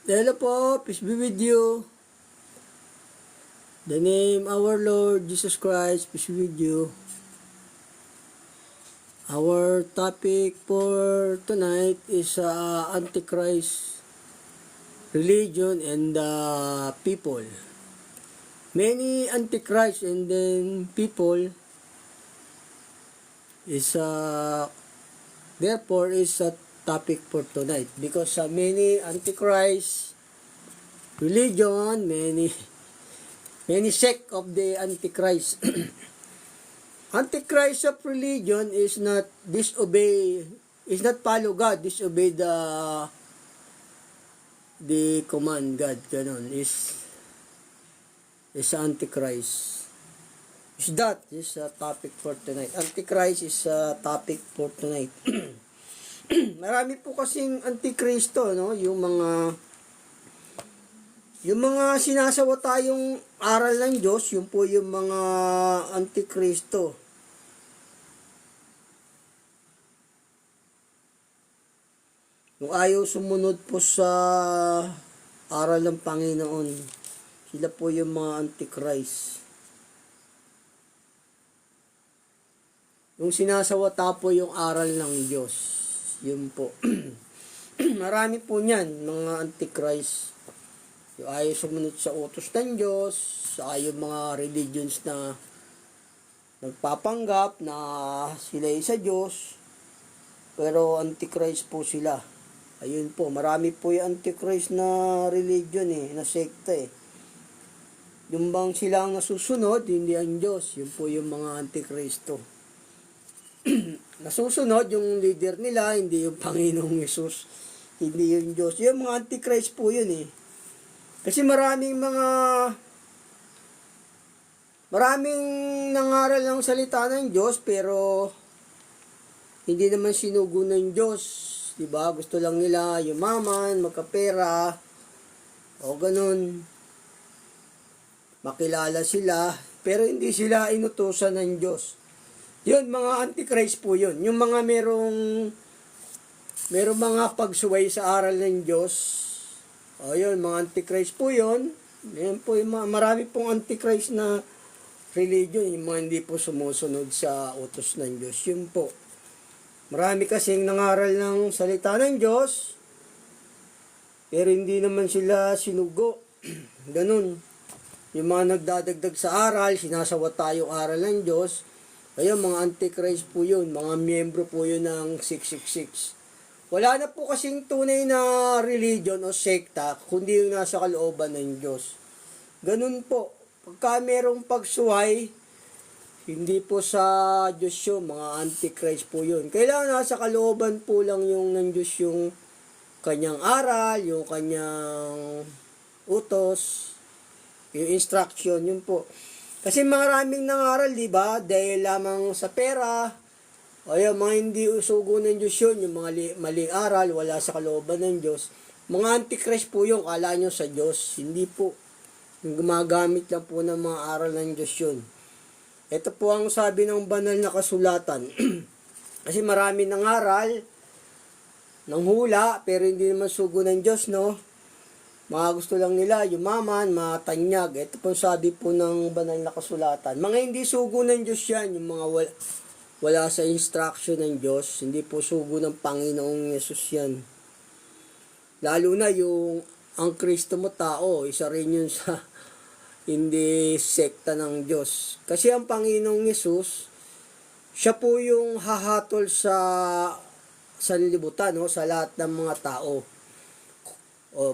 Hello po, peace be with you. The name our Lord Jesus Christ, peace be with you. Our topic for tonight is Antichrist, religion, and people. Many Antichrist and then people is therefore is a topic for tonight because many Antichrist, religion, many sect of the Antichrist. Antichrist of religion is not follow God, disobey the command God, ganon, is Antichrist. Is a topic for tonight. Antichrist is a topic for tonight. Marami po kasing Antikristo, no? Yung mga sinasawa tayong aral ng Diyos, yun po yung mga Antikristo. Yung ayaw sumunod po sa aral ng Panginoon, sila po yung mga Antichrist. Yung sinasawata po yung aral ng Diyos, yun po. Marami po niyan, mga Antichrist. Yung ayaw sumunod sa utos ng Diyos, sa yung mga religions na nagpapanggap na sila ay sa Diyos, pero Antichrist po sila. Ayun po, marami po yung Antichrist na religion na sekta Yung bang sila ang nasusunod, hindi ang Diyos. Yun po yung mga Antikristo. Nasusunod yung leader nila, hindi yung Panginoong Yesus, hindi yung Diyos. Yung mga Antichrist po yun Kasi maraming nangaral ng salita ng Diyos, pero hindi naman sinugo ng Diyos. Diba? Gusto lang nila yumaman, magkapera, o ganun. Makilala sila, pero hindi sila inutusan ng Diyos. Yun, mga Antichrist po yun. Yung mga merong mga pagsuway sa aral ng Diyos. O yun, mga Antichrist po yun. Yan po yung marami pong Antichrist na religion, yung mga hindi po sumusunod sa utos ng Diyos. Yun po. Marami kasing nangaral ng salita ng Diyos, pero hindi naman sila sinugo. Ganun. Yung mga nagdadagdag sa aral, sinasawa tayong aral ng Diyos, ayun, mga Antichrist po yun, mga miyembro po yun ng 666. Wala na po kasing tunay na religion o sekta, kundi yung nasa kalooban ng Diyos. Ganun po. Pagka merong pagsuway, hindi po sa Diyos yun, mga Antichrist po yun. Kailangan nasa kalooban po lang yung ng Diyos yung kanyang aral, yung kanyang utos, yung instruction, yun po. Kasi maraming nangaral, di ba? Dahil lamang sa pera, o yung mga hindi usugo ng Diyos yun, yung mga maling aral, wala sa kalooban ng Diyos. Mga Antichrist po yun, kala nyo sa Diyos. Hindi po. Yung gumagamit lang po ng mga aral ng Diyos yun. Ito po ang sabi ng banal na kasulatan. Kasi marami nangaral, ng hula, pero hindi naman sugo ng Diyos, no? Mga gusto lang nila, yumaman, matanyag. Ito po sabi po ng banal na kasulatan. Mga hindi sugo ng Diyos yan, yung mga wala sa instruction ng Diyos, hindi po sugo ng Panginoong Yesus yan. Lalo na yung ang Kristo mo tao, isa rin yun sa hindi sekta ng Diyos. Kasi ang Panginoong Yesus, siya po yung hahatol sa sanlibutan, sa lahat ng mga tao.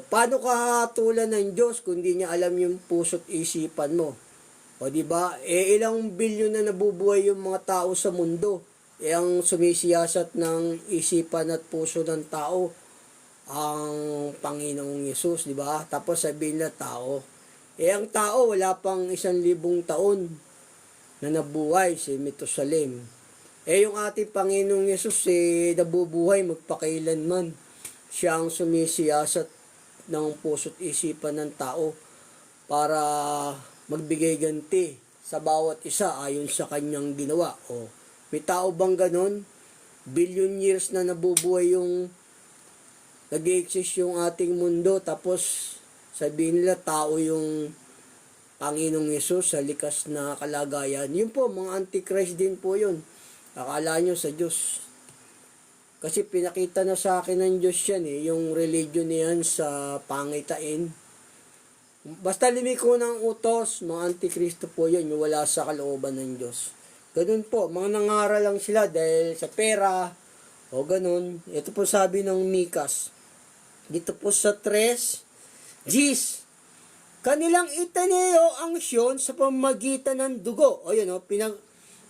Paano ka hahatulan ng Diyos kung di niya alam yung puso't isipan mo? O di ba? Ilang bilyon na nabubuhay yung mga tao sa mundo. Ang sumisiyasat ng isipan at puso ng tao ang Panginoong Yesus, di ba? Tapos sabihin na tao. Ang tao wala pang 1,000 taon na nabuhay si Metusalem. Yung ating Panginoong Yesus nabubuhay magpakailanman. Siya ang sumisiyasat ng puso't isipan ng tao para magbigay ganti sa bawat isa ayon sa kanyang ginawa. May tao bang ganon? Billion years na nabubuhay yung nag-exist yung ating mundo, tapos sabihin nila tao yung Panginoong Yesus sa likas na kalagayan. Yun po, mga antichrist din po yun. Akala nyo sa Diyos. Kasi pinakita na sa akin ng Diyos yan yung religion niyan sa pangitain. Basta limiko ng utos, mga antikristo po yun, yung wala sa kalooban ng Diyos. Ganun po, mga nangaral lang sila dahil sa pera, o ganun. Ito po sabi ng Mikas. Dito po sa 3, Gis, kanilang itinayo ang Siyon sa pamamagitan ng dugo. O yun,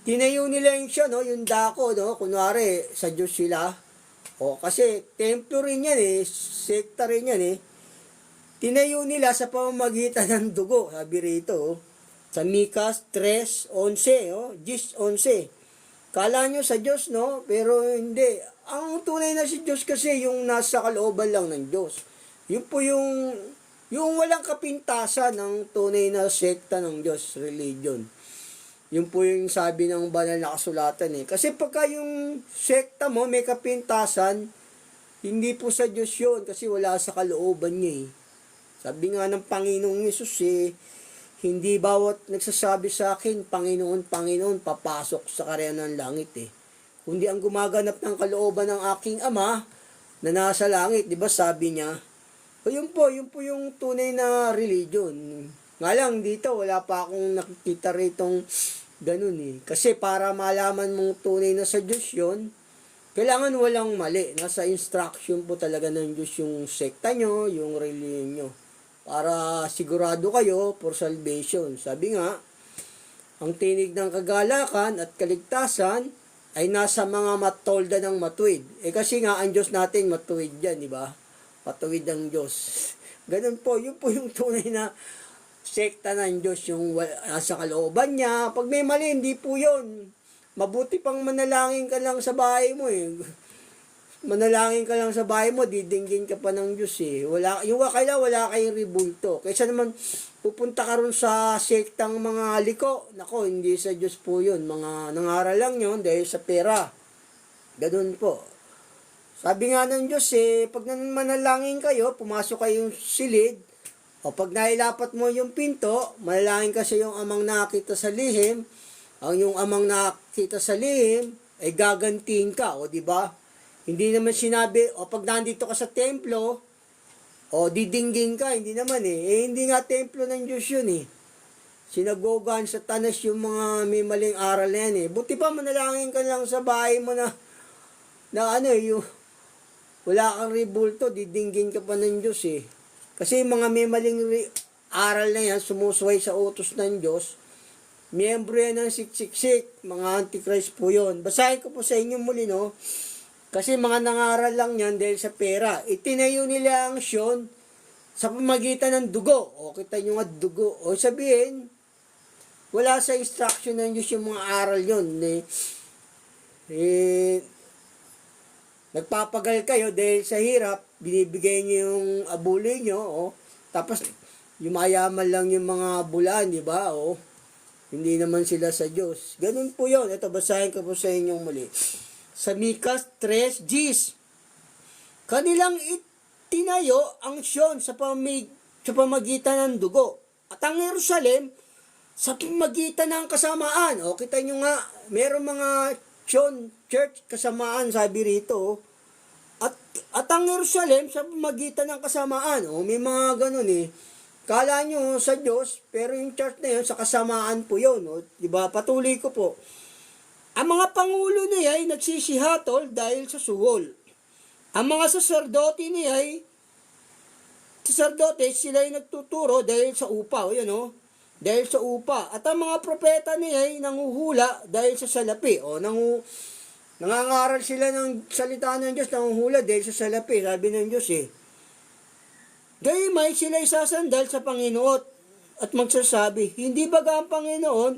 tinayo nila yung Siyon, yung dako, kunwari, sa Diyos sila. O kasi, templo rin yan sekta rin yan Tinayo nila sa pamamagitan ng dugo, sabi rito. Sa Mikas 3:11, Gis 11. Kala nyo sa Diyos, pero hindi. Ang tunay na si Diyos kasi yung nasa kalooban lang ng Diyos. Yun po yung walang kapintasan ng tunay na sekta ng Diyos, religion. Yun po yung sabi ng banal na kasulatan Kasi pagka yung sekta mo may kapintasan, hindi po sa Diyos yun kasi wala sa kalooban niya Sabi nga ng Panginoong Yesus hindi bawat nagsasabi sa akin, Panginoon, Panginoon, papasok sa karyan ng langit Kundi ang gumaganap ng kalooban ng aking Ama na nasa langit, di ba sabi niya? O yun po yung tunay na religion. Nga lang dito, wala pa akong nakikita ritong ganun Kasi para malaman mong tunay na sa Diyos yun, kailangan walang mali. Nasa instruction po talaga ng Diyos yung sekta nyo, yung religion nyo. Para sigurado kayo for salvation. Sabi nga, ang tinig ng kagalakan at kaligtasan ay nasa mga matolda ng matuwid. Kasi nga, ang Diyos natin matuwid yan, di ba? Matuwid ang Diyos. Ganun po, yun po yung tunay na sekta ng Diyos, yung nasa kalooban niya. Pag may mali, hindi po yun. Mabuti pang manalangin ka lang sa bahay mo Manalangin ka lang sa bahay mo, didinggin ka pa ng Diyos Wala kayong ribulto. Kaysa naman pupunta ka ron sa sektang mga liko. Nako, hindi sa Diyos po yun. Mga nangaral lang yun dahil sa pera. Ganun po. Sabi nga ng Diyos pag manalangin kayo, pumasok kayong silid, o pag nailapat mo yung pinto, manalangin ka sa yung amang nakita sa lihim, ang yung amang nakita sa lihim, ay gagantiin ka, di ba? Hindi naman sinabi, pag nandito ka sa templo, didinggin ka, hindi naman hindi nga templo ng Diyos yun Sinagogan sa tanas yung mga may maling aral na yan Buti pa manalangin ka lang sa bahay mo na yung wala kang ribulto, didinggin ka pa ng Diyos Kasi yung mga may maling aral na yan, sumusuway sa utos ng Diyos, miyembro yan ng siksik, mga antichrist po yun. Basahin ko po sa inyo muli, Kasi mga nangaral lang yan dahil sa pera. Itinayo nila ang Siyon sa pamagitan ng dugo. Kita nyo nga dugo. Sabihin, wala sa instruction ng Diyos yung mga aral yun. Nagpapagal kayo dahil sa hirap, binibigay nyo yung abuli nyo. Tapos, yumayaman lang yung mga bulan, di ba? Hindi naman sila sa Diyos. Ganun po yun. Ito, basahin ko po sa inyong muli. Sa Mikas 3, Gis, kanilang itinayo ang Siyon sa pamagitan ng dugo. At ang Jerusalem, sa pamagitan ng kasamaan. Kita nyo nga, meron mga Siyon church kasamaan, sabi rito. At ang Jerusalem, sa pamagitan ng kasamaan. May mga ganun Kala nyo sa Diyos, pero yung church na yun, sa kasamaan po yun. Diba? Patuloy ko po. Ang mga pangulo niya ay nagsisihatol dahil sa suhol. Ang mga saserdote sila ay nagtuturo dahil sa upa. Dahil sa upa. At ang mga propeta niya ay nanguhula dahil sa salapi. Nangangaral sila ng salita ng Diyos, nanguhula dahil sa salapi. Sabi ng Diyos Gayumay sila isasandal sa Panginoon at magsasabi, hindi baga ang Panginoon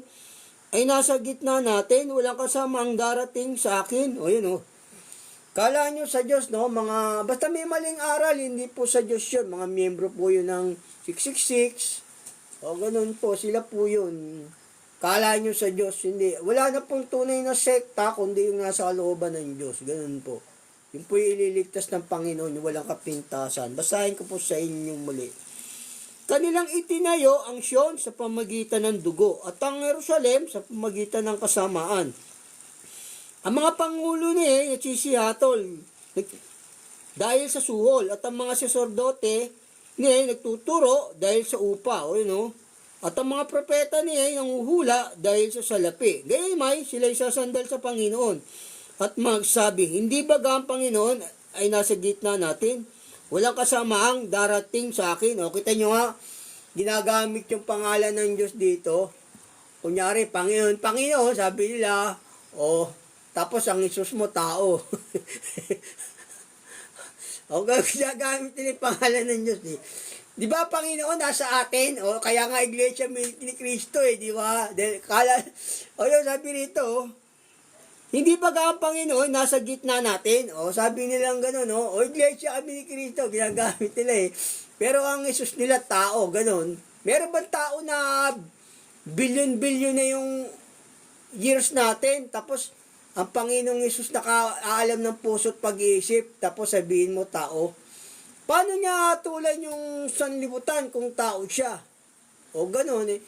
ay nasa gitna natin, walang kasama ang darating sa akin. Kala nyo sa Diyos, basta may maling aral, hindi po sa Diyos yun. Mga miyembro po yun ng 666. Ganun po, sila po yun. Kala nyo sa Diyos, hindi. Wala na pong tunay na sekta, kundi yung nasa kalooban ng Diyos. Ganun po. Yun po yung ililigtas ng Panginoon, yung walang kapintasan. Basahin ko po sa inyong muli. Kanilang itinayo ang Sion sa pamagitan ng dugo at ang Jerusalem sa pamagitan ng kasamaan. Ang mga pangulo niya nagsisihatol dahil sa suhol at ang mga saserdote niya nagtuturo dahil sa upa. At ang mga propeta niya nanguhula dahil sa salapi. Gayunmay sila'y sasandal sa Panginoon at magsabi, hindi ba ang Panginoon ay nasa gitna natin? Walang kasamaang darating sa akin. Kita nyo nga, ginagamit yung pangalan ng Diyos dito. Kunyari, Panginoon, Panginoon, sabi nila, tapos ang Isus mo, tao. Ginagamit nila yung pangalan ng Diyos. Di ba, Panginoon, nasa atin? Kaya nga, Iglesia ni Cristo, di ba? Yun, sabi rito, hindi ba ang Panginoon nasa gitna natin? Sabi nilang gano'n, Iglesia kami ni Cristo, ginagamit nila Pero ang Isus nila, tao, gano'n. Meron ba tao na billion-billion na yung years natin? Tapos, ang Panginoong Isus nakaalam ng puso't pag-iisip, tapos sabihin mo, tao. Paano niya tulan yung sanlibutan kung tao siya? Gano'n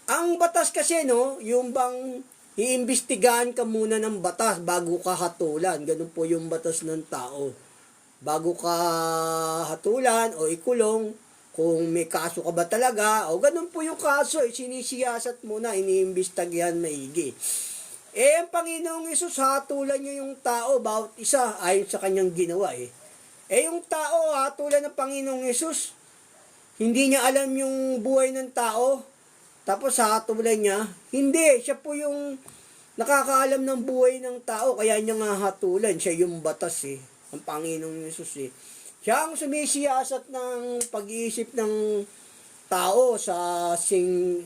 Ang batas kasi, yung bang iimbestigahan ka muna ng batas bago ka hatulan. Ganun po yung batas ng tao. Bago ka hatulan o ikulong, kung may kaso ka ba talaga, ganun po yung kaso, sinisiyasat muna, iniimbestigahan maigi. Ang Panginoong Isus, hatulan niya yung tao, bawat isa, ayon sa kanyang ginawa yung tao, hatulan ng Panginoong Isus, hindi niya alam yung buhay ng tao, tapos hatulan niya, hindi, siya po yung nakakaalam ng buhay ng tao, kaya niya nga hatulan, siya yung batas ang Panginoong Yesus Siya ang sumisiyasat ng pag-iisip ng tao sa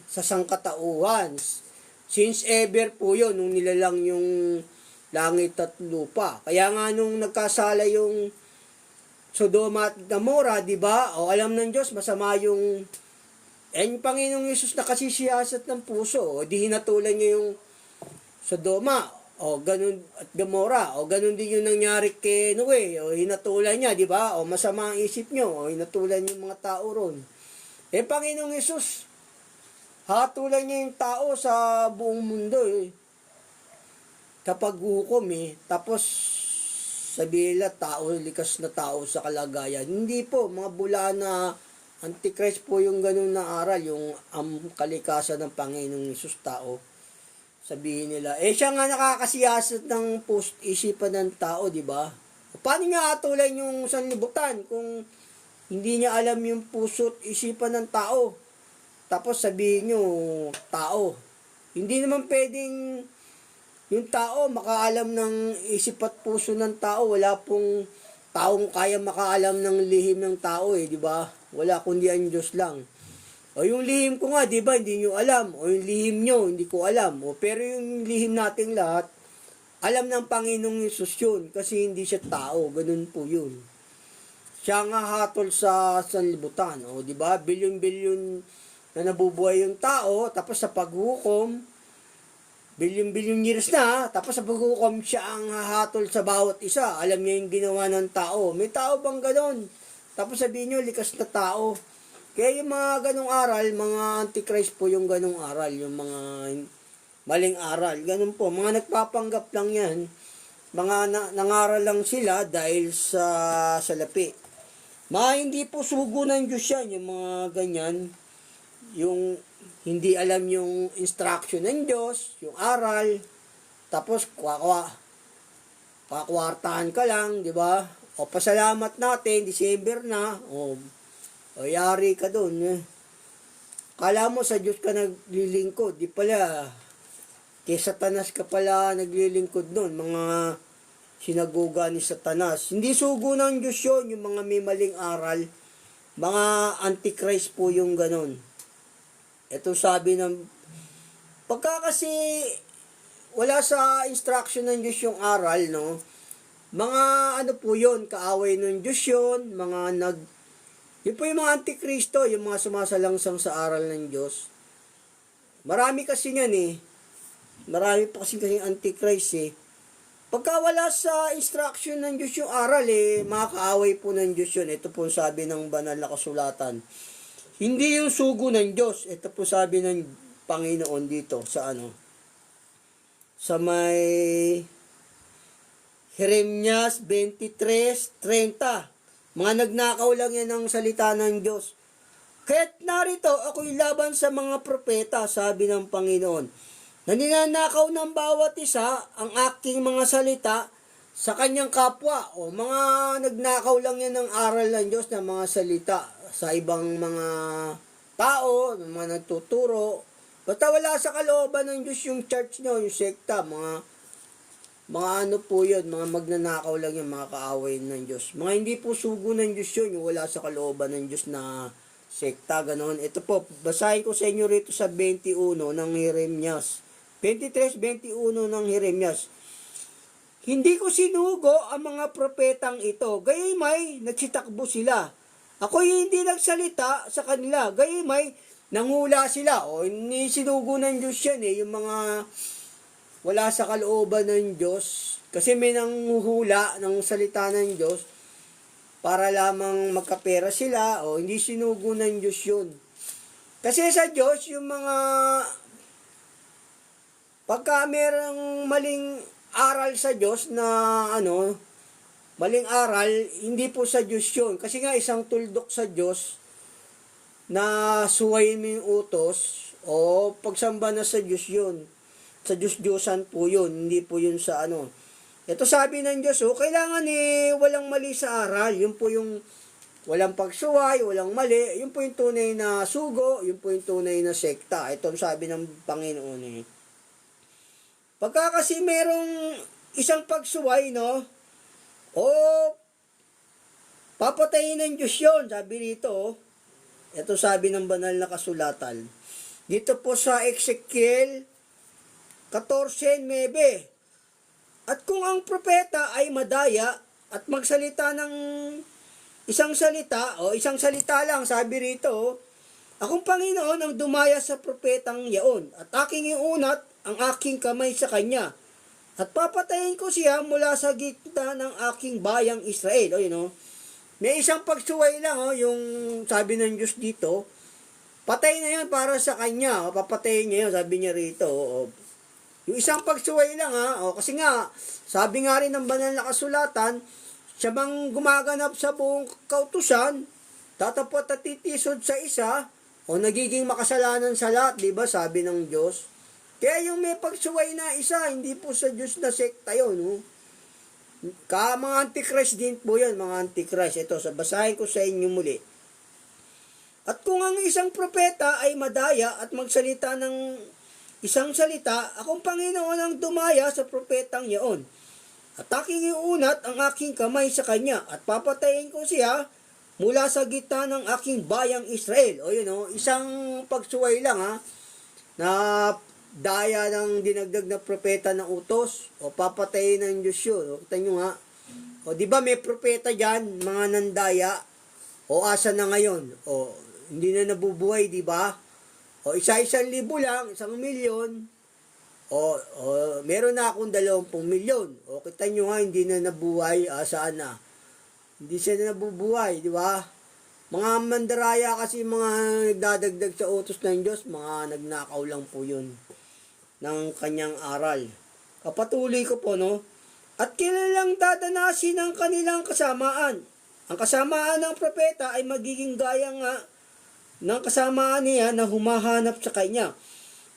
sangkatauhan. Since ever po yun, nung nilalang yung langit at lupa. Kaya nga nung nagkasala yung Sodoma at Gomora, di ba? Alam ng Diyos, masama yung Panginoong Yesus na kasisiyasat ng puso. Di hinatulan niya yung Sodoma. Ganun at Gomora. Ganun din yung nangyari kay Noe. Hinatulan niya, di ba? Masama ang isip nyo. Hinatulan yung mga tao ron. Panginoong Yesus, hatulan niya yung tao sa buong mundo Kapag hukom Tapos sabihin nila, likas na tao sa kalagayan. Hindi po, mga bula na Antichrist po yung ganun na aral, yung kalikasan ng Panginoong Hesus tao. Sabihin nila, siya nga nakakasiyasat ng isipan ng tao, di ba? Paano niya atulan yung sanlibutan kung hindi niya alam yung puso't isipan ng tao? Tapos sabihin nyo, tao. Hindi naman pwedeng yung tao makaalam ng isip at puso ng tao. Wala pong taong kaya makaalam ng lihim ng tao di ba? Wala kundi ang Diyos lang. Yung lihim ko nga, di ba, hindi nyo alam. Yung lihim nyo, hindi ko alam. Pero yung lihim nating lahat, alam ng Panginoong Hesus yun. Kasi hindi siya tao. Ganun po yun. Siya nga hatol sa sanlibutan. Di ba? Bilyon-bilyon na nabubuhay yung tao. Tapos sa paghukom, bilyon-bilyon years na, tapos sa paghukom siya ang hahatol sa bawat isa. Alam niya yung ginawa ng tao. May tao bang ganon? Tapos sabihin nyo, likas na tao. Kaya yung mga ganong aral, mga Antichrist po yung ganong aral, yung mga maling aral. Ganon po, mga nagpapanggap lang yan. Mga nangaral lang sila dahil sa salapi. Hindi po sugo ng Diyos yan, yung mga ganyan. Yung hindi alam yung instruction ng Diyos, yung aral, tapos kakwartahan ka lang, di ba? Pasalamat natin, December na, yari ka doon. Kala mo sa Diyos ka naglilingkod, di pala, kay Satanas ka pala naglilingkod doon, mga sinagoga ni Satanas. Hindi sugo ng Diyos yun, yung mga may maling aral, mga Antichrist po yung ganon. Ito sabi ng, pagka kasi wala sa instruction ng Diyos yung aral, mga po yun, kaaway ng Diyos yun, yun po yung mga Antikristo, yung mga sumasalangsang sa aral ng Diyos. Marami kasi yan Marami pa kasi Antichrist Pagka wala sa instruction ng Diyos yung aral, makakaaway po ng Diyos yun. Ito po sabi ng banal na kasulatan. Hindi yung sugo ng Diyos. Ito po sabi ng Panginoon dito sa sa may Jeremias 23:30. Mga nagnakaw lang yan ng salita ng Diyos. Kaya't narito ako'y laban sa mga propeta, sabi ng Panginoon, na ninanakaw ng bawat isa ang aking mga salita sa kanyang kapwa. O mga nagnakaw lang yan ng aral ng Diyos na mga salita sa ibang mga tao, mga nagtuturo. Basta wala sa kalooban ng Diyos yung church nyo, yung sekta, mga po yun, mga magnanakaw lang yung mga kaaway ng Diyos. Mga hindi po sugo ng Diyos yun, yung wala sa kalooban ng Diyos na sekta, ganoon. Ito po, basahin ko sa inyo rito sa 21 ng Jeremias. 23:21 ng Jeremias. Hindi ko sinugo ang mga propetang ito, gayumay nagsitakbo sila. Ako'y hindi nagsalita sa kanila, gayumay nangula sila. O hindi sinugo ng Diyos yan yung mga wala sa kalooban ng Diyos. Kasi may nanghuhula ng salita ng Diyos para lamang magkapera sila. O hindi sinugo ng Diyos yun. Kasi sa Diyos, yung mga pagka merong maling aral sa Diyos na maling aral, hindi po sa Diyos yun. Kasi nga isang tuldok sa Diyos na suwayin mo yung utos o pagsamba na sa Diyos yun. Sa Diyos-Diyosan po yun, hindi po yun sa Ito sabi ng Diyos, kailangan walang mali sa aral. Yun po yung walang pagsuway, walang mali. Yun po yung tunay na sugo, yun po yung tunay na sekta. Ito ang sabi ng Panginoon Pagka kasi merong isang pagsuway, papatayin ng Diyos yun, sabi rito, ito sabi ng banal na kasulatan. Dito po sa Ezekiel 14:9. At kung ang propeta ay madaya at magsalita ng isang salita lang, sabi rito, akong Panginoon ang dumaya sa propetang yaon, at aking iunat ang aking kamay sa kanya, at papatayin ko siya mula sa gitna ng aking bayang Israel. May isang pagsuway lang, yung sabi ng Diyos dito, patay na yun para sa kanya, papatayin niya yun, sabi niya rito. Yung isang pagsuway lang, kasi nga, sabi nga rin ng banal na kasulatan, siya bang gumaganap sa buong kautusan, tatapot at titisod sa isa, o nagiging makasalanan sa lahat, di ba? Sabi ng Diyos. Kaya yung may pagsuway na isa, hindi po sa Diyos na sekta yun. Mga antichrist din po yan, mga antichrist. Ito, basahin ko sa inyo muli. At kung ang isang propeta ay madaya at magsalita ng isang salita, akong Panginoon ang dumaya sa propetang yaon. At aking iunat ang aking kamay sa kanya, at papatayin ko siya mula sa gitna ng aking bayang Israel. Isang pagsuway lang na daya ng dinagdag na propeta ng utos, o papatayin ng Diyos yun. Kita nyo nga. Di ba may propeta dyan, mga nandaya, o asa na ngayon? Hindi na nabubuhay, di ba? Isa-1,000 lang, 1,000,000. Meron na akong 20 milyon. Kita nyo nga, hindi na nabuhay, saan na? Hindi siya na nabubuhay, di ba? Mga mandaraya kasi, mga nagdadagdag sa utos ng Diyos, mga nagnakaw lang po yun ng kanyang aral. Kapatuloy ko po, at kilalang dadanasin ang kanilang kasamaan. Ang kasamaan ng propeta ay magiging gaya nga ng kasamaan niya na humahanap sa kanya,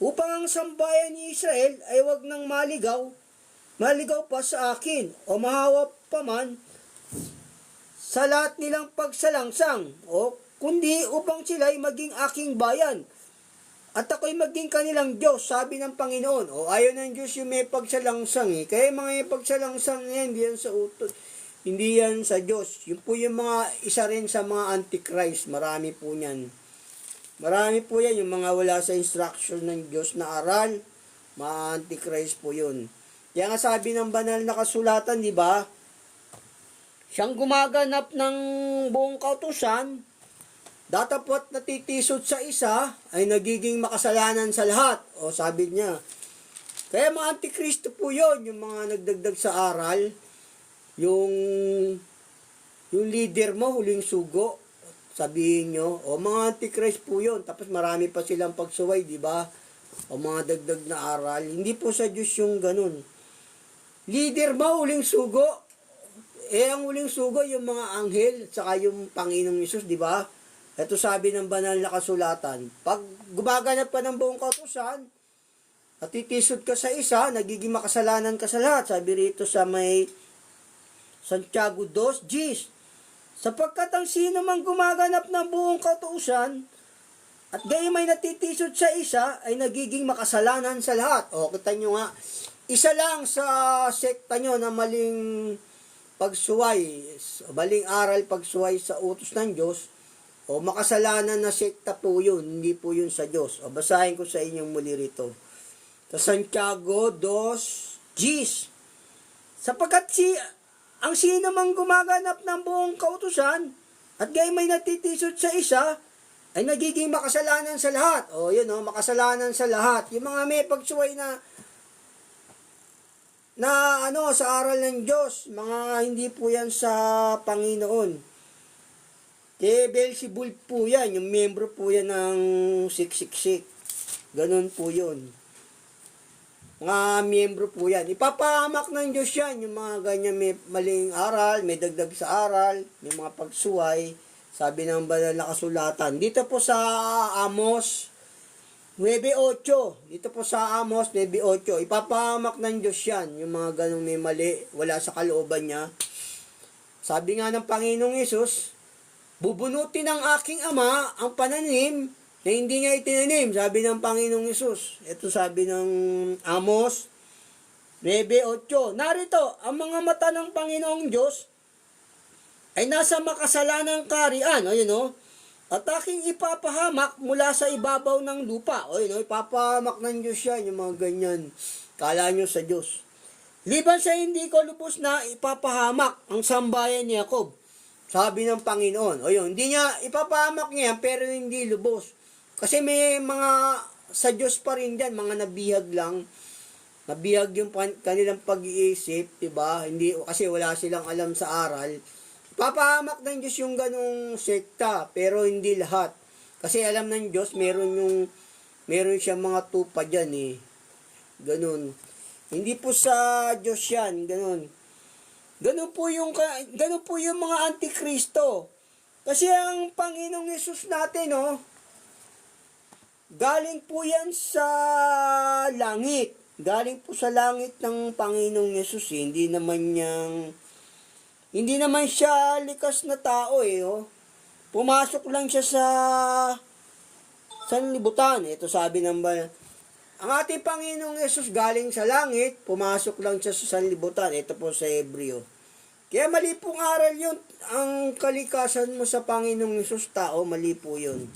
upang ang sambayan ni Israel ay wag nang maligaw pa sa akin, o mahawa pa man sa lahat nilang pagsalangsang, kundi upang sila ay maging aking bayan, at ako'y maging kanilang Diyos, sabi ng Panginoon. Ayaw ng Diyos yung may pagsalangsang. Kaya mga pagsalangsang yan, hindi yan sa utos, hindi yan sa Diyos. Yun po yung mga isa rin sa mga antichrist. Marami po yan. Marami po yan, yung mga wala sa instruction ng Diyos na aral, mga antichrist po yun. Kaya nga sabi ng banal na kasulatan, di ba? Siyang gumaganap ng buong kautusan, datapot natitisod sa isa, ay nagiging makasalanan sa lahat. Sabi niya, Kaya mga antikristo po yun, yung mga nagdagdag sa aral, yung leader mo, huling sugo, sabihin nyo, o mga antichrist po yun, tapos marami pa silang pagsuway, di ba? O mga dagdag na aral, hindi po sa Diyos yung ganun. Leader mo, huling sugo, ang huling sugo, yung mga anghel, saka yung Panginoong Hesus, di ba? Ito sabi ng banal na kasulatan, pag gumaganap ka ng buong kautusan, at titisod ka sa isa, nagiging makasalanan ka sa lahat. Sabi rito sa may Santiago 2:10. Sapagkat ang sino mang gumaganap ng buong kautusan, at gayon may natitisod sa isa, ay nagiging makasalanan sa lahat. O, kita nyo nga, isa lang sa sekta nyo na maling pagsuway, maling aral pagsuway sa utos ng Diyos, o makasalanan na sekta po yun, hindi po yun sa Diyos. O, basahin ko sa inyong muli rito. Sa Santiago 2:10. Sapagkat ang sino mang gumaganap ng buong kautusan at gayon may natitisod sa isa ay nagiging makasalanan sa lahat. O yun makasalanan sa lahat. Yung mga may pagsuway na sa aral ng Diyos, mga hindi po yan sa Panginoon. Beelzebul po yan, yung membro po yan ng 666. Ganun po yun. Mga miyembro po yan. Ipapahamak ng Diyos yan. Yung mga ganyan may maling aral, may dagdag sa aral, may mga pagsuway. Sabi ng banal na kasulatan. Dito po sa Amos 9:8. Dito po sa Amos 9:8. Ipapahamak ng Diyos yan. Yung mga ganong may mali, wala sa kalooban niya. Sabi nga ng Panginoong Hesus, bubunutin ng aking ama ang pananim na hindi niya itinanim, sabi ng Panginoong Hesus. Ito sabi ng Amos 9:8. Narito, ang mga mata ng Panginoong Diyos ay nasa makasalanang kaharian. At aking ipapahamak mula sa ibabaw ng lupa. Ipapahamak ng Diyos yan, yung mga ganyan. Kala nyo sa Diyos. Liban sa hindi ko lubos na ipapahamak ang sambayan ni Jacob. Sabi ng Panginoon. Hindi niya, ipapahamak niya pero hindi lubos. Kasi may mga sa Diyos pa rin dyan, mga nabihag lang. Nabihag yung kanilang pag-iisip, diba? Hindi, kasi wala silang alam sa aral. Papahamak ng Diyos yung ganong sekta, pero hindi lahat. Kasi alam ng Diyos, meron siyang mga tupa dyan Ganon. Hindi po sa Diyos yan, ganon. Ganon po yung mga antikristo. Kasi ang Panginoong Hesus natin, galing po yan sa langit. Galing po sa langit ng Panginoong Hesus. Hindi naman siya likas na tao Pumasok lang siya sa sanlibutan. Ito sabi ng banal. Ang ating Panginoong Hesus galing sa langit, pumasok lang siya sa sanlibutan. Ito po sa Hebreo. Kaya mali pong aral yun. Ang kalikasan mo sa Panginoong Hesus, tao, mali po yun.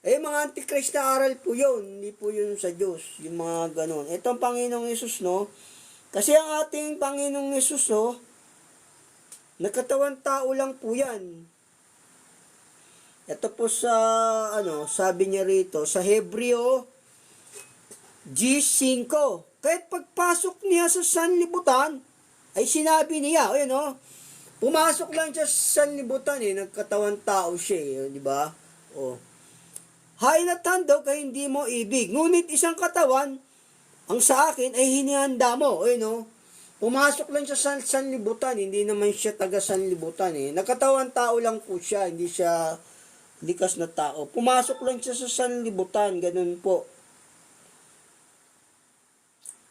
Mga antichrist na aral po yun. Hindi po yun sa Diyos. Yung mga ganon. Ito ang Panginoong Hesus, Kasi ang ating Panginoong Hesus, nagkatawan tao lang po yan. Ito po sa, sabi niya rito, sa Hebreo G5. Kahit pagpasok niya sa sanlibutan, ay sinabi niya, pumasok lang siya sa sanlibutan, nagkatawan tao siya, di ba? Hay na tando kay hindi mo ibig. Ngunit isang katawan, ang sa akin ay hinihanda mo. Pumasok lang siya sa sanlibutan, hindi naman siya taga sanlibutan. Nagkatawan tao lang po siya, hindi siya likas na tao. Pumasok lang siya sa sanlibutan, ganun po.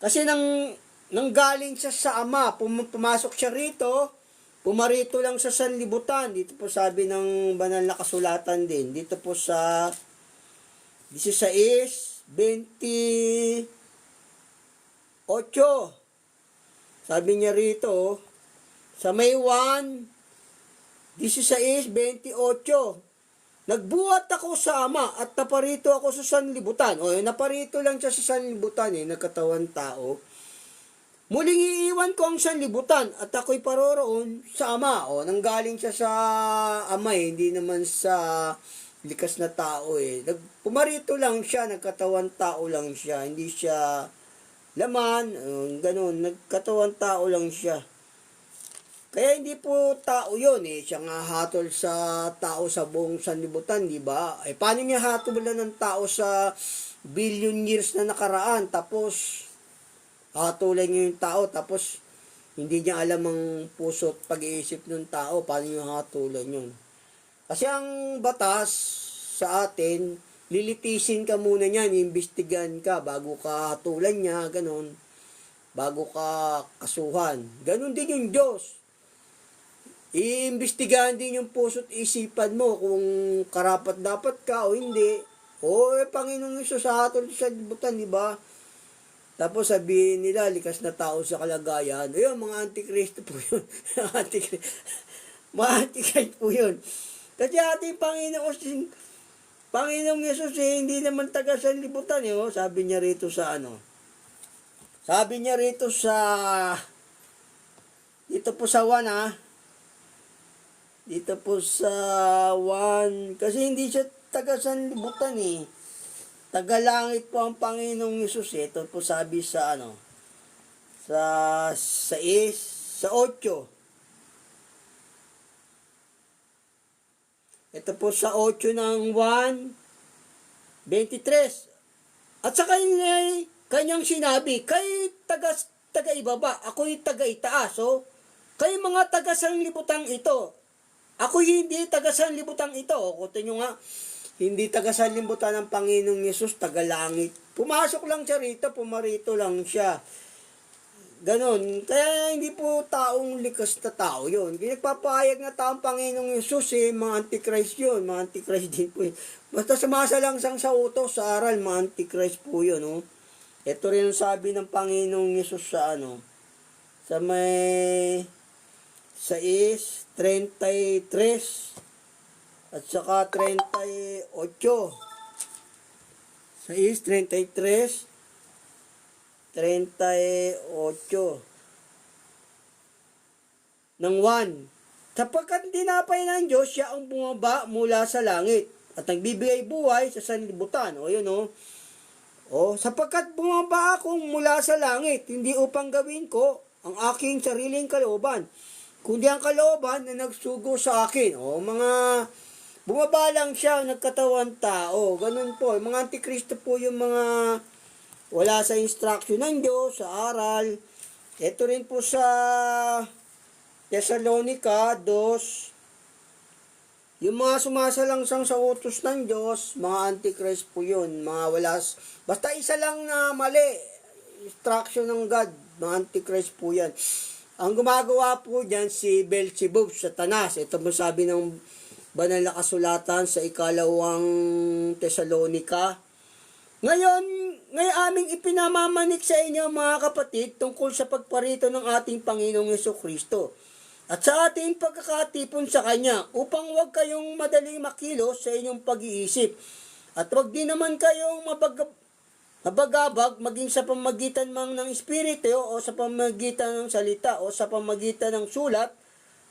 Kasi nanggaling siya sa ama, pumasok siya rito, pumarito lang sa sanlibutan. Dito po sabi ng banal na kasulatan din. Dito po sa 16:28. Sabi niya rito, sa may 1:16:28. Nagbuhat ako sa ama at naparito ako sa sanlibutan. Naparito lang siya sa sanlibutan, nagkatawan tao. Muling iiwan ko ang sanlibutan at ako'y paroroon sa ama. Nanggaling siya sa ama, hindi naman sa likas na tao eh. Pumarito lang siya, nagkatawan tao lang siya. Hindi siya laman, ganun, nagkatawan tao lang siya. Kaya hindi po tao yun eh. Siya nga hatol sa tao sa buong sanlibutan, di ba? Eh, paano niya hatulan ng tao sa billion years na nakaraan? Tapos, hatulan niya yung tao. Tapos, hindi niya alam ang puso at pag-iisip ng tao. Paano niya hatulan yun? Kasi ang batas sa atin, lilitisin ka muna niyan, iimbestigahan ka bago ka hatulan niya, ganun. Bago ka kasuhan. Ganun din yung Diyos. Iimbestigahan din yung puso't isipan mo kung karapat-dapat ka o hindi. O Panginoong Hesus sa hatol sa libutan, di ba? Tapos sabihin nila, likas na tao sa kalagayan. Ayun, mga antikristo po yun. Mga antikristo po yun. Kasi ating Panginoong Hesus hindi naman taga sa libutan. Sabi niya rito sa Sabi niya rito sa, dito po sa 1 Dito po sa 1, kasi hindi siya taga sanlibutan eh. Tagalangit po ang Panginoong Hesus eh. Ito po sabi sa sa 8. Ito po sa 8 ng 1:23. At sa kanyang sinabi, kay taga-ibaba, ako'y taga-itaas. So, kay mga taga-sanlibutang ito, ako'y hindi taga-sanlibutan ito. Kutin nyo nga, hindi taga-sanlibutan ng Panginoong Yesus, taga-langit. Pumasok lang siya rito, pumarito lang siya. Ganon. Kaya hindi po taong likas na tao yun. Kaya nagpapahayag na taong Panginoong Yesus mga Antichrist yun. Mga Antichrist din po yun. Basta sumasalangsang sa utos, sa aral, mga Antichrist po yun. Ito rin ang sabi ng Panginoong Yesus sa sa may 6:33 at saka 38. 6:33, 38 ng 1. Sapagkat tinapay ng Diyos, siya ang bumaba mula sa langit at nagbibigay buhay sa sanlibutan. Sapagkat bumaba akong mula sa langit, hindi upang gawin ko ang aking sariling kalooban, kundi ang kalooban na nagsugo sa akin. Mga bumaba lang siya, nagkatawan tao. Ganun po. Mga antikristo po yung mga wala sa instruction ng Diyos, sa aral. Ito rin po sa Thessalonica 2. Yung mga sumasalangsang sa utos ng Diyos, mga antichrist po yun. Basta isa lang na mali. Instruction ng God, mga antichrist po yan. Ang gumagawa po dyan si Beelzebub, Satanas. Ito mo sabi ng banal na kasulatan sa 2 Thessalonica. Ngayon aming ipinamamanik sa inyo mga kapatid tungkol sa pagparito ng ating Panginoong Jesucristo at sa ating pagkakatipon sa Kanya upang huwag kayong madaling makilos sa inyong pag-iisip at huwag din naman kayong mabagabag maging sa pamagitan mang ng Espiritu o sa pamagitan ng salita o sa pamagitan ng sulat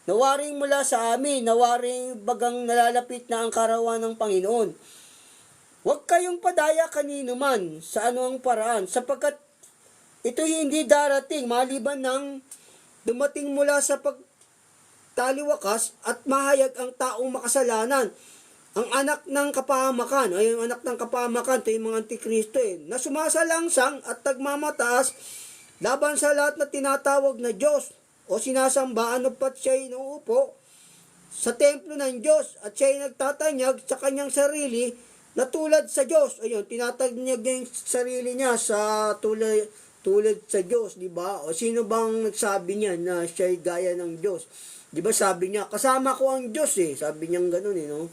na waring mula sa amin, na waring bagang nalalapit na ang karawan ng Panginoon. Huwag kayong padaya kanino man sa anumang paraan, sapagkat ito hindi darating maliban ng dumating mula sa pagtaliwakas at mahayag ang taong makasalanan, ang anak ng kapahamakan. Ay, yung anak ng kapahamakan, ito yung mga antikristo na sumasalangsang at nagmamataas laban sa lahat na tinatawag na Diyos o sinasamba, pat siya'y inuupo sa templo ng Diyos at siya'y nagtatanyag sa kanyang sarili na tulad sa Diyos. Ayun, tinatanyag niya yung sarili niya sa tulad sa Diyos, di ba? O sino bang nagsabi niya na siya'y gaya ng Diyos? Di ba sabi niya, kasama ko ang Diyos Sabi niya gano'n no?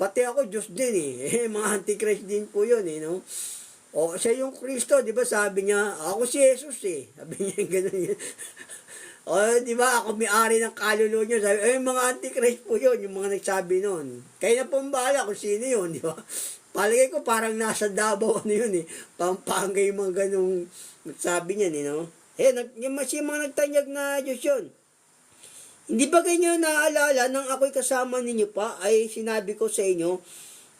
Pati ako Diyos din mga antichrist din po yun no? O siya yung Kristo, di ba sabi niya, ako si Jesus Sabi niya gano'n di ba ako may-ari ng kaluluwa niyo. Sabi, mga antichrist po yun, yung mga nagsabi noon. Kaya na pong bahala kung sino yun, di ba? Palagay ko parang nasa Davao yun Pampanga yung mga ganong nagsabi niyan no? Yung mga nagtanyag na Diyos yun. Hindi ba kayo naaalala nang ako'y kasama ninyo pa ay sinabi ko sa inyo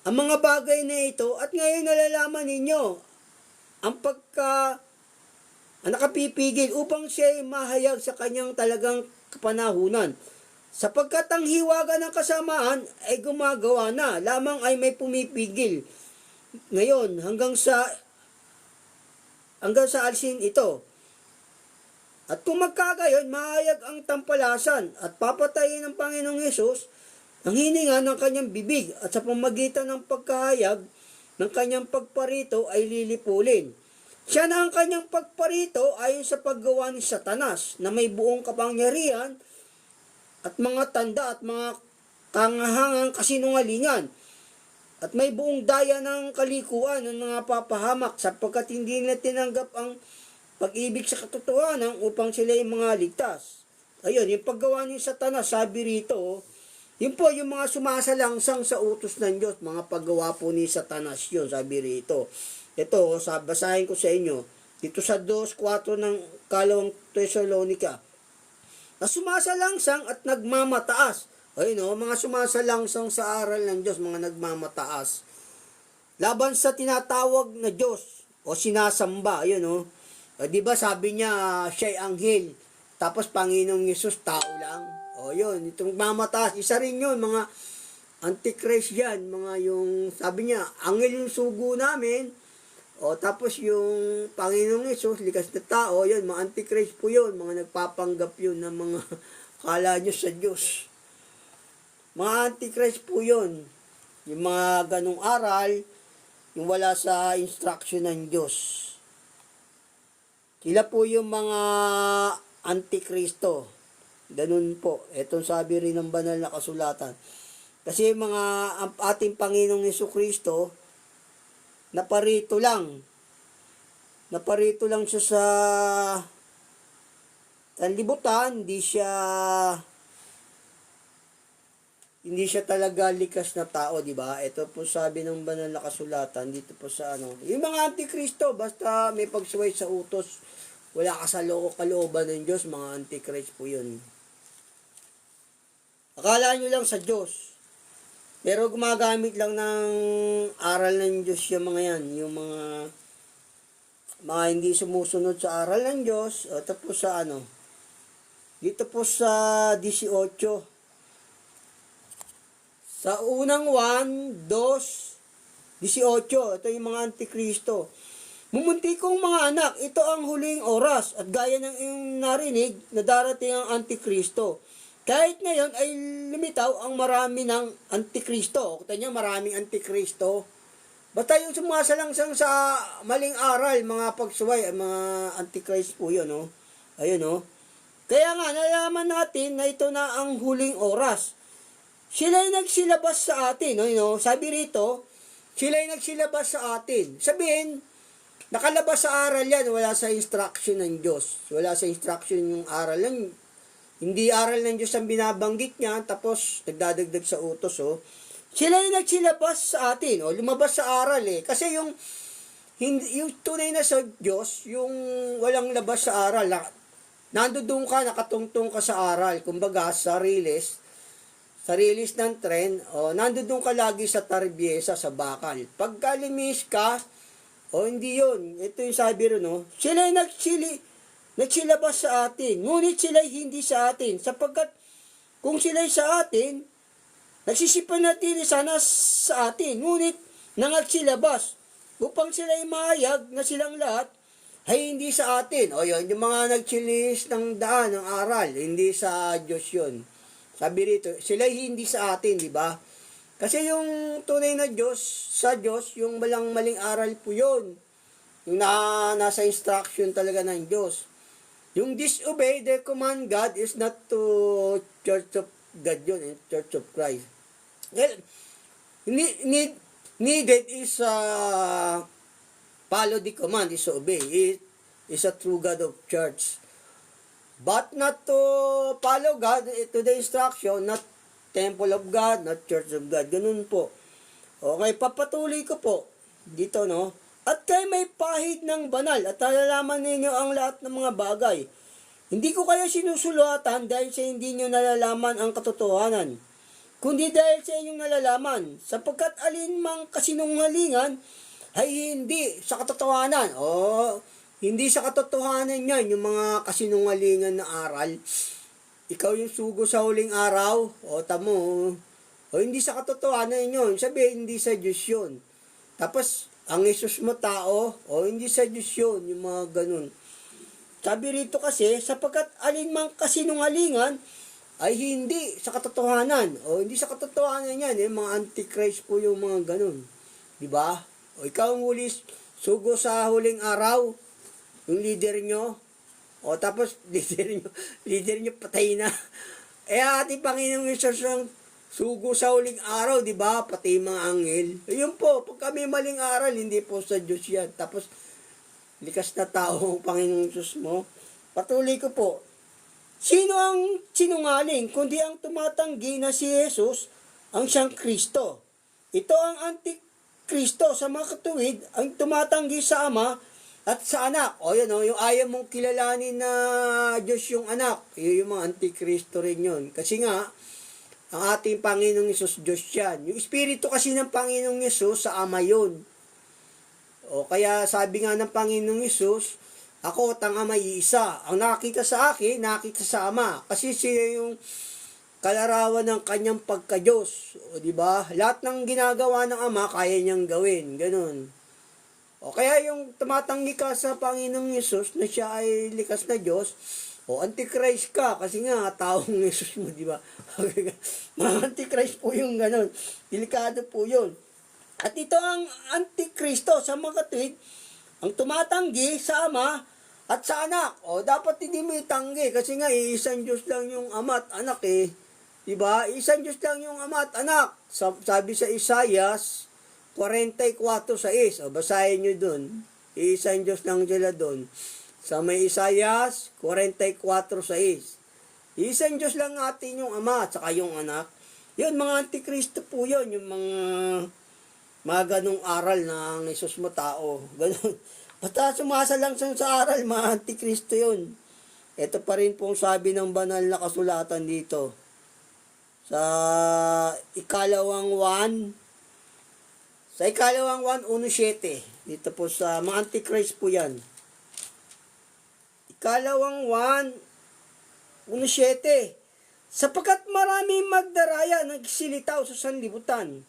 ang mga bagay na ito at ngayon nalalaman ninyo ang ang nakapipigil upang siya ay mahayag sa kanyang talagang kapanahunan. Sapagkat ang hiwaga ng kasamaan ay gumagawa na, lamang ay may pumipigil. Ngayon, hanggang sa alsin ito. At kung magkagayon, mahayag ang tampalasan at papatayin ng Panginoong Yesus ang hininga ng kanyang bibig at sa pamagitan ng pagkahayag ng kanyang pagparito ay lilipulin. Siya na ang kanyang pagparito ayon sa paggawa ni Satanas na may buong kapangyarihan at mga tanda at mga kangahangang kasinungalingan at may buong daya ng kalikuan ng mga papahamak sapagkat hindi nila tinanggap ang pag-ibig sa katotohanan upang sila ay mga ligtas. Ayun, yung paggawa ni Satanas, sabi rito, yun po yung mga sumasalangsang sa utos ng Diyos, mga paggawa po ni Satanas yun, sabi rito. Ito, basahin ko sa inyo, dito sa 2:4 ng kalawang Tesalonica, na sumasalangsang at nagmamataas. Ayun o, mga sumasalangsang sa aral ng Diyos, mga nagmamataas. Laban sa tinatawag na Diyos o sinasamba, ayun o. Di ba sabi niya, siya'y anghel, tapos Panginoong Yesus, tao lang. O yun, itong mamataas, isa rin yun, mga antichrist yan, mga yung, sabi niya, anghel yung sugo namin, o tapos yung Panginoong Yesus, likas na tao, yun, mga antichrist po yun, mga nagpapanggap yun ng mga kala nyo sa Diyos. Mga antichrist po yun, yung mga ganong aral, yung wala sa instruction ng Diyos. Sila po yung mga antikristo. Ganun po. Itong sabi rin ng banal na kasulatan. Kasi ang ating Panginoong Jesucristo, naparito lang. Naparito lang siya sa sanlibutan. Hindi siya talaga likas na tao, di ba? Ito po sabi ng banal na kasulatan dito po sa yung mga antikristo, basta may pagsuway sa utos, wala ka sa kalooban ng Diyos, mga antichrist po yun. Akala nyo lang sa Diyos, pero gumagamit lang ng aral ng Diyos yung mga yan, yung mga hindi sumusunod sa aral ng Diyos. Ito po sa dito po sa 18, sa unang 1, 2, 18, ito yung mga antikristo. Mumunti kong mga anak, ito ang huling oras at gaya ng iyong narinig na darating ang antikristo. Kahit ngayon ay lumitaw ang marami ng antikristo. Kita niyo, maraming antikristo. Basta yung sumasalangsang sa maling aral, mga pagsuway, mga antikrist po yun, no? Ayun, no? Kaya nga, nalaman natin na ito na ang huling oras. Sila'y nagsilabas sa atin, no? Sabi rito, sila'y nagsilabas sa atin. Sabihin, nakalabas sa aral yan, wala sa instruction ng Diyos. Wala sa instruction yung aral lang. Hindi aral ng Diyos ang binabanggit niya, tapos nagdadagdag sa utos, oh. Sila'y nagsilabas sa atin, lumabas sa aral, eh. Kasi yung tunay na sa Diyos, yung walang labas sa aral, nandoon ka, nakatungtong ka sa aral, kumbaga, sa release ng tren, nandoon ka lagi sa tarbyesa, sa bakal. Pagka limis ka, hindi yun. Ito yung sabi rin, sila'y nagsilabas sa atin, ngunit sila'y hindi sa atin, sapagkat kung sila'y sa atin, nagsisipanatili sana sa atin, ngunit nangagsilabas, upang sila'y mahayag na silang lahat ay hindi sa atin. O yun, yung mga nagsilis ng daan, ng aral, hindi sa Diyos yun. Sabi rito, sila'y hindi sa atin, di ba? Kasi yung tunay na Diyos, sa Diyos, yung maling aral po yun. Yung nasa instruction talaga ng Diyos. Yung disobey the command God is not to Church of God yun, Church of Christ. Well, needed is follow the command, is obey. It is a true God of church. But not to follow God, to the instruction, not temple of God, not church of God. Ganun po. Okay, papatuloy ko po dito, no? At kayo may pahid ng banal at nalalaman ninyo ang lahat ng mga bagay. Hindi ko kayo sinusulatan dahil sa hindi nyo nalalaman ang katotohanan. kundi dahil sa inyong nalalaman, sapagkat alinmang kasinungalingan ay hindi sa katotohanan. O, hindi sa katotohanan yan, yung mga kasinungalingan na aral. Ikaw yung sugo sa huling araw, o tamo, o hindi sa katotohanan yun. Sabi, hindi sa Diyos yun. Tapos, ang Isus mo tao, o hindi sa Diyos yun, yung mga ganun. Sabi rito kasi, sapagkat alinmang kasinungalingan, ay hindi sa katotohanan. O hindi sa katotohanan yan, mga antichrist po yung mga ganun. Diba? O ikaw ang sugo sa huling araw, yung leader nyo, o tapos leader nyo patay na. Ating Panginoong Isus ang sugo sa huling araw, di ba? Pati mga anghel. Ayun po, pag kami maling aral, hindi po sa Diyos yan. Tapos, likas na tao ang Panginoong Isus mo. Patuloy ko po. Sino ang sinungaling, kundi ang tumatanggi na si Jesus ang siyang Kristo? Ito ang Antikristo sa mga katuwid, ang tumatanggi sa Ama at sa anak. O yun, yung ayaw mong kilalanin na Diyos yung anak. Yun yung mga Antikristo rin yun. Kasi nga, ang ating Panginoong Yesus, Diyos yan. Yung Espiritu kasi ng Panginoong Yesus sa Ama yun. O kaya sabi nga ng Panginoong Yesus, ako at ang Ama iisa. Ang nakita sa akin, nakita sa Ama. Kasi siya yung kalarawan ng kanyang pagka-Diyos. O di ba? Lahat ng ginagawa ng Ama, kaya niyang gawin. Ganun. O kaya yung tumatanggi ka sa Panginoong Yesus na siya ay likas na Diyos, o antichrist ka kasi nga taong Yesus mo, di ba? Mga antichrist po yung ganun. Delikado po yun. At ito ang antikristo sa mga katuwid, ang tumatanggi sa Ama at sa anak. O dapat hindi mo itanggi kasi nga iisang Diyos lang yung Ama at anak eh. Di ba? Isang Diyos lang yung Ama at anak. Sabi sa Isaias 44:6. O basahin nyo dun. Isang Diyos lang sila dun. Sa may Isaias 44:6. Isang Diyos lang natin yung Ama at saka yung anak. Yun, mga antikristo po yun. Yung mga ganong aral ng Isus mo tao. Ganon. Basta sumasa lang sa aral, mga antikristo yun. Ito pa rin pong sabi ng banal na kasulatan dito. Sa ikalawang 1:7. Dito po sa mga antichrist po yan. Ikalawang 1:7. Sapagkat marami magdaraya nagsilitaw sa sanlibutan.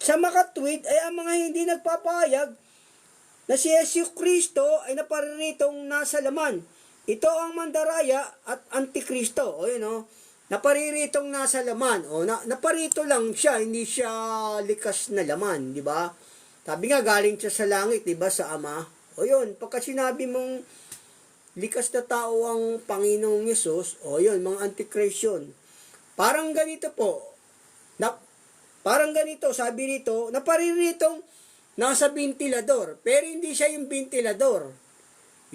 Sa makatwid ay ang mga hindi nagpapahayag na si Yesu Kristo ay napariritong nasa laman. Ito ang mandaraya at antikristo. O yun o. Napariritong nasa laman. O naparito lang siya, hindi siya likas na laman, di ba? Sabi nga galing siya sa langit, di ba, sa Ama. O yun, pagka sinabi mong likas na tao ang Panginoong Yesus, o yun, mga antichrist yun. Parang ganito po. Parang ganito, sabi nito, napariritong nasa ventilador. Pero hindi siya yung ventilador.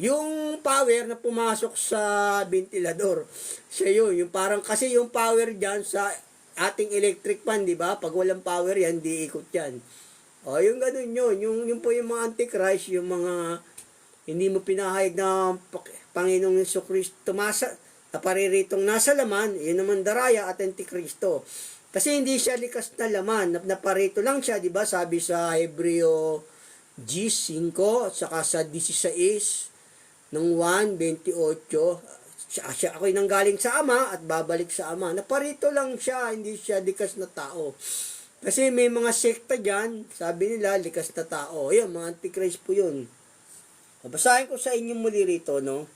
Yung power na pumasok sa ventilador. Siya yun. Yung parang, kasi yung power dyan sa ating electric fan, di ba? Pag walang power yan, di ikot yan. O, yung ganun yun. Yung po yung mga antichrist, yung mga hindi mo pinahayag na Panginoong Jesucristo napariritong nasa laman, yun naman daraya at antikristo. Kasi hindi siya likas na laman, naparito lang siya, di ba? Sabi sa Hebreo 5, saka sa 16 ng 1:28, siya ako'y nanggaling sa Ama at babalik sa Ama. Naparito lang siya, hindi siya likas na tao. Kasi may mga sekta dyan, sabi nila, likas na tao. Ayun, mga antichrist po yun. Basahin ko sa inyo muli rito, no?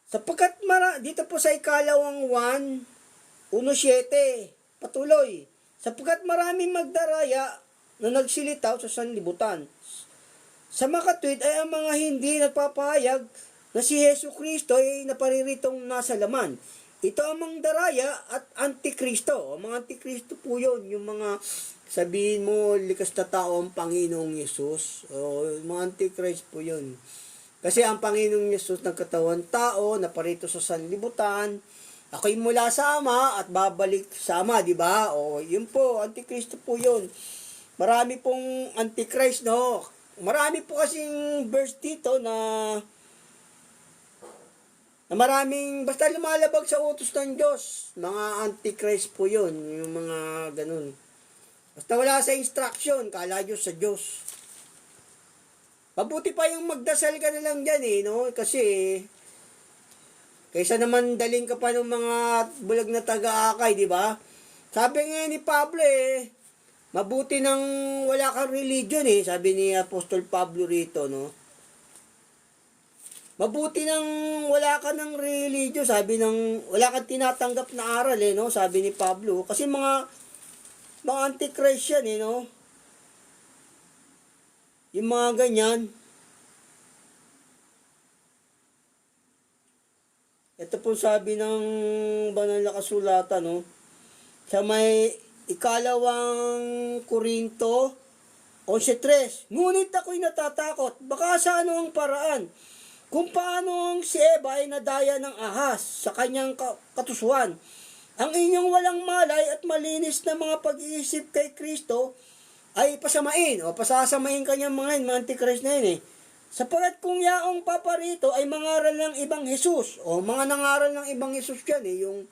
Sapagkat dito po sa ikalawang 1:7, patuloy. Sapagkat maraming magdaraya na nagsilitaw sa sanlibutan. Sa makatwid ay ang mga hindi nagpapahayag na si Yesu Kristo ay napariritong nasa laman. Ito ang mga daraya at antikristo. O mga antikristo po yun. Yung mga sabihin mo, likas na tao ang Panginoong Yesus. O mga antikrist po yun. Kasi ang Panginoong Yesus nagkatawan tao, naparito sa sanlibutan. Ako'y mula sa Ama at babalik sa Ama, di ba? O yun po, antikristo po yun. Marami pong antichrist, no? Marami po kasing verse dito na Na maraming, basta lumalabag sa utos ng Diyos, mga antichrist po yun, yung mga ganun. Basta wala sa instruction, kala Diyos sa Diyos. Mabuti pa yung magdasal ka na lang dyan no? Kasi, kaysa naman daling ka pa ng mga bulag na taga-akay, di ba? Sabi nga ni Pablo mabuti nang wala kang religion sabi ni Apostol Pablo rito, no? Mabuti nang wala ka ng religion, sabi ng wala kang tinatanggap na aral no? Sabi ni Pablo. Kasi mga antichrist yan no? Yung mga ganyan. Ito po sabi ng banal na kasulatan, no? Sa may ikalawang Korinto 11:3. Ngunit ako'y natatakot, baka sa anong paraan, kung paano si Eva ay nadaya ng ahas sa kanyang katusuan. Ang inyong walang malay at malinis na mga pag-iisip kay Kristo ay pasamain o pasasamain kanyang mga antichrist na yun Sapagat kung yaong paparito ay mangaral ng ibang Jesus o mga nangaral ng ibang Jesus yan yung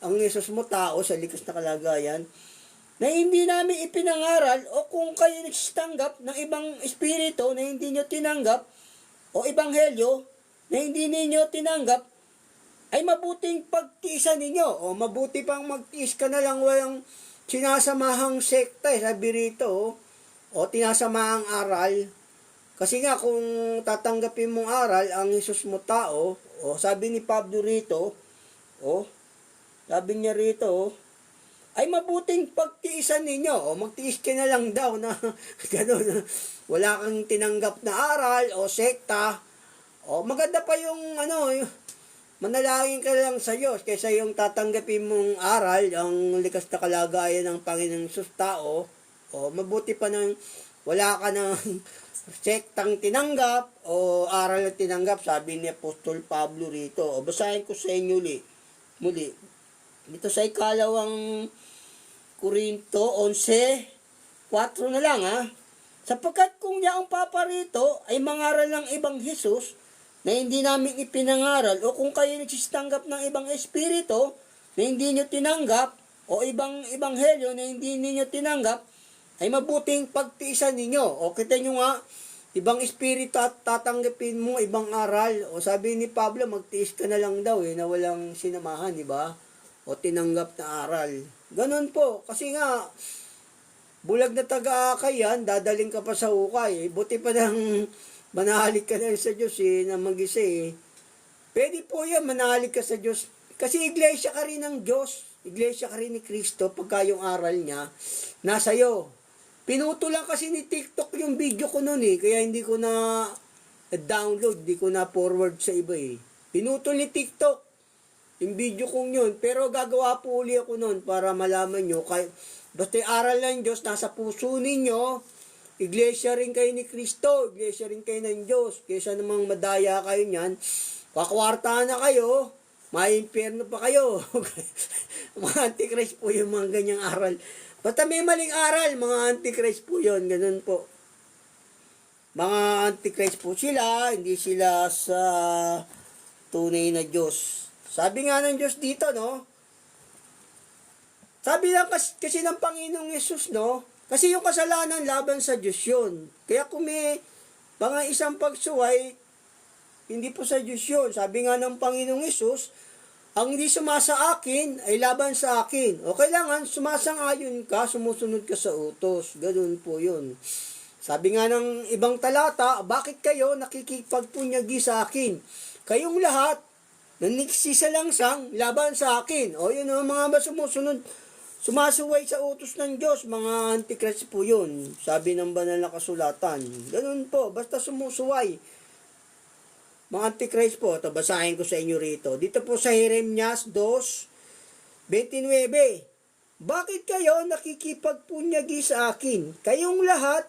ang Jesus mo tao sa likas na kalagayan na hindi namin ipinangaral o kung kayo nagsitanggap ng ibang espiritu na hindi nyo tinanggap o ebanghelyo na hindi ninyo tinanggap ay mabuting pagtiisan ninyo o mabuti pang magtiis ka na lang walang sinasamahang sekta sabi rito o tinasamahang aral. Kasi nga kung tatanggapin mong aral ang Jesus mo tao o sabi ni Pablo rito sabi niya rito ay mabuting pagtiisan ninyo o magtiis ka na lang daw na gano'n wala kang tinanggap na aral o sekta o maganda pa yung manalangin ka lang sa Diyos kaysa yung tatanggapin mong aral ang likas na kalagayan ng Panginoong Sus tao o mabuti pa nang wala ka ng sektang tinanggap o aral na tinanggap sabi ni Apostol Pablo rito o basahin ko sa inyo muli dito sa ikalawang Korinto 11:4 na lang sapagkat kung yaong paparito ay mangaral ng ibang Jesus na hindi namin ipinangaral o kung kayo nagsistanggap ng ibang espiritu na hindi nyo tinanggap o ibang ebanghelyo na hindi ninyo tinanggap ay mabuting pagtiisan ninyo o kita nyo ibang espiritu at tatanggapin mo ibang aral o sabi ni Pablo magtiis ka na lang daw na walang sinamahan di ba o tinanggap na aral. Ganun po. Kasi nga, bulag na taga-akay yan, dadaling ka pa sa ukay. Buti pa nang manalig ka na sa Diyos na mag-isa Pwede po yan, manalig ka sa Diyos. Kasi iglesia ka rin ng Diyos. Iglesia ka rin ni Kristo pagka yung aral niya nasa iyo. Pinuto lang kasi ni TikTok yung video ko nun kaya hindi ko na download, hindi ko na forward sa iba Pinuto ni TikTok yung video kong yun. Pero gagawa po uli ako nun para malaman nyo. Basta aral ng Diyos, nasa puso ninyo. Iglesia rin kayo ni Kristo. Iglesia rin kayo ng Diyos. Kaysa namang madaya kayo niyan. Kakwarta na kayo. May impyerno pa kayo. Mga antichrist po yung mga ganyang aral. Basta may maling aral, mga antichrist po yun. Ganun po. Mga antichrist po sila. Hindi sila sa tunay na Diyos. Sabi nga ng Diyos dito, Sabi lang kasi ng Panginoong Yesus, Kasi yung kasalanan laban sa Diyos yun. Kaya kung may mga isang pagsuway, hindi po sa Diyos yun. Sabi nga ng Panginoong Yesus, ang hindi sumasa akin ay laban sa akin. O kailangan sumasang-ayon ka, sumusunod ka sa utos. Ganun po yun. Sabi nga ng ibang talata, bakit kayo nakikipagpunyagi sa akin? Kayong lahat, nagsisalangsang laban sa akin. O yun mga sumusunod, sumasuway sa utos ng Diyos, mga antichrist po yun. Sabi ng banal na kasulatan. Ganun po, basta sumusuway. Mga antichrist po, ito basahin ko sa inyo rito. Dito po sa Jeremias 2:29. Bakit kayo nakikipagpunyagi sa akin? Kayong lahat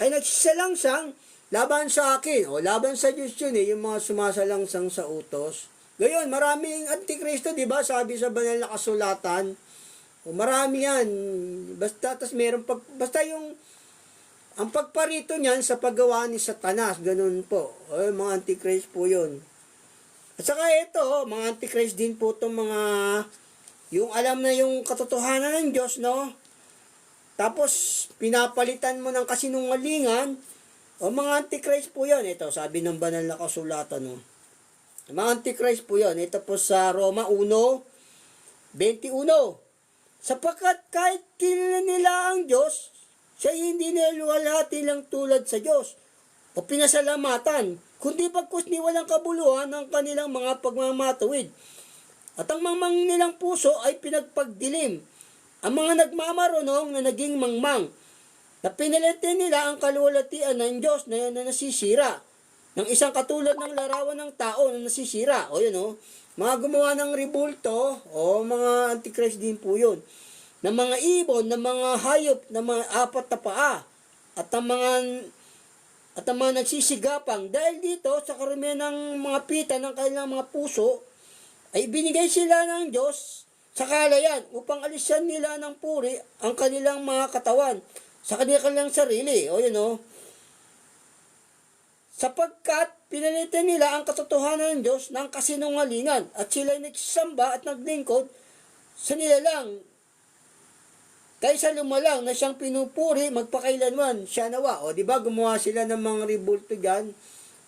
ay nagsisalangsang laban sa akin. O, laban sa Diyos yun yung mga sumasalangsang sa utos. Gayon, maraming antikristo, di ba? Sabi sa banal na kasulatan. O, marami yan. Basta, tas meron basta ang pagparito niyan sa paggawa ni Satanas. Ganun po. O, mga antikrist po yun. At saka ito, mga Antichrist din po itong mga, yung alam na yung katotohanan ng Diyos, no? Tapos, pinapalitan mo ng kasinungalingan, o mga Antichrist po yan. Ito, sabi ng banal na kasulatan, no? Mga Antichrist po yan. Ito po sa Roma 1:21. Sapagkat kahit kilala nila ang Diyos, siya hindi niluwalhati lang tulad sa Diyos o pinasalamatan, kundi pagkus ni walang kabuluhan ng kanilang mga pagmamatuwid. At ang mangmang nilang puso ay pinagpagdilim. Ang mga nagmamarunong na naging mangmang, na pinalitin nila ang kaluwalhatian ng Diyos na nasisira, ng isang katulad ng larawan ng tao na nasisira. O yun o, mga gumawa ng rebulto, o mga Antichrist din po yun, ng mga ibon, ng mga hayop, ng mga apat na paa, at ang mga nagsisigapang. Dahil dito, sa karamihan ng mga pita ng kanilang mga puso, ay binigay sila ng Diyos sa kalayan upang alisan nila ng puri ang kanilang mga katawan sa kanilang sarili. O yun o. Sapagkat pinalitan nila ang katotohanan ng Diyos ng kasinungalingan at sila'y nagsamba at naglingkod sa nilalang kaysa lumalang na siyang pinupuri magpakailanman siya nawa. O di ba gumawa sila ng mga rebulto diyan,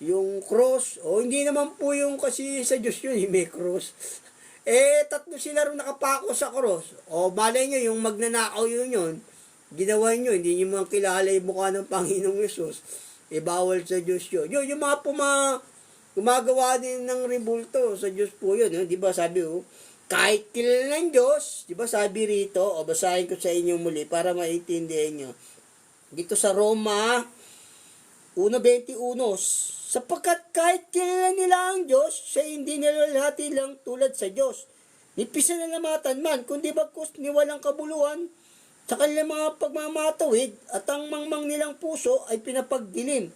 yung cross. O hindi naman po yung kasi sa Diyos yun, may cross. Tatlo sila rin nakapako sa cross. O malay nyo yung magnanakaw yun. Ginawa nyo, hindi nyo mga kilala yung mukha ng Panginoong Yesus. Bawal sa Diyos yun. Yung mga gumagawa din ng rebulto sa Diyos po yun. Di ba sabi kahit kilala ng Diyos, di ba sabi rito, o basahin ko sa inyo muli para maintindihan nyo. Dito sa Roma 1:21, sapagkat kahit kilala nila ang Diyos, siya hindi nilalhati lang tulad sa Diyos. Ni pisalamatan man, kundi bagkus ni walang kabuluhan sa kanilang mga pagmamatawid at ang mangmang nilang puso ay pinapagdilim.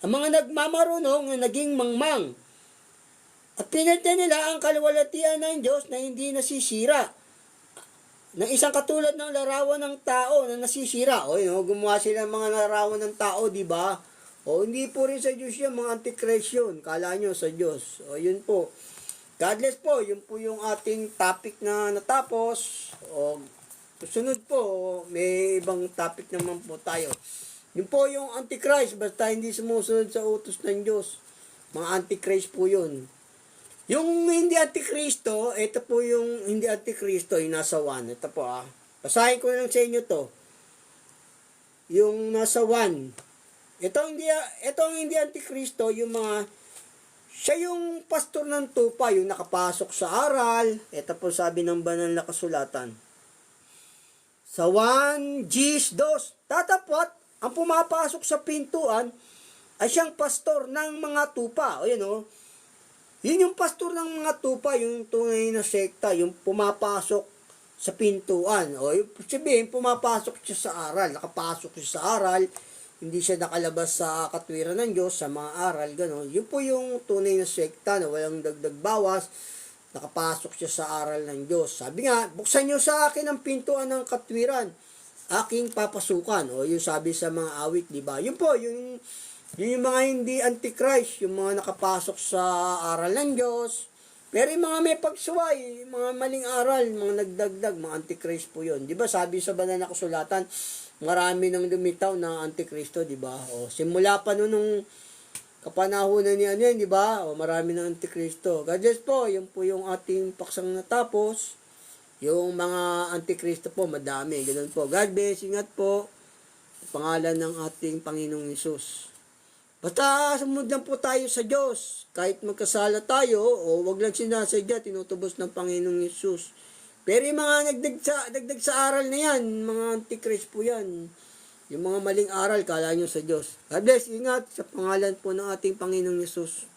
Ang mga nagmamarunong na naging mangmang at pinalitan nila ang kaluwalhatian ng Diyos na hindi nasisira, ng isang katulad ng larawan ng tao na nasisira. O yun, gumawa sila ng mga larawan ng tao, di ba? O hindi po rin sa Diyos yan, mga Antichrist yun. Kala nyo sa Diyos. O yun po. God bless po. Yun po yung ating topic na natapos. O susunod po, may ibang topic naman po tayo. Yun po yung Antichrist, basta hindi sumusunod sa utos ng Diyos. Mga Antichrist po yun. Yung hindi Antikristo, ito po yung hindi Antikristo, yung nasa 1. Ito po basahin ko lang sa inyo to. Yung nasa 1. Ito ang hindi Antikristo, yung mga, siya yung pastor ng tupa, yung nakapasok sa aral. Ito po sabi ng banal na kasulatan. Sa 1:2, tatapot, ang pumapasok sa pintuan ay siyang pastor ng mga tupa. O yun o. Yun yung pastor ng mga tupa, yung tunay na sekta, yung pumapasok sa pintuan. O sabihin, pumapasok siya sa aral, nakapasok siya sa aral, hindi siya nakalabas sa katwiran ng Diyos, sa mga aral, gano'n. Yun po yung tunay na sekta na walang dagdag bawas, nakapasok siya sa aral ng Diyos. Sabi nga, buksan niyo sa akin ang pintuan ng katwiran, aking papasukan. O yung sabi sa mga awit, di ba? Yun po, yung mga hindi Antichrist, yung mga nakapasok sa aral ng Diyos. Pero yung mga may pagsuway, mga maling aral, mga nagdagdag, mga Antichrist po yun. Di ba sabi sa banal na kasulatan, marami nang lumitaw na Antikristo, di ba? O simula pa nung kapanahunan ni di ba? O marami ng Antikristo. God bless po, yun po yung ating paksang natapos. Yung mga Antikristo po, madami. Ganun po. God bless, ingat po. Pangalan ng ating Panginoong Hesus. Basta sumunod lang po tayo sa Diyos. Kahit magkasala tayo, o wag lang sinasadya, tinutubos ng Panginoong Hesus. Pero yung mga nagdag sa aral na yan, mga Antichrist po yan. Yung mga maling aral, kala nyo sa Diyos. God bless, ingat sa pangalan po ng ating Panginoong Hesus.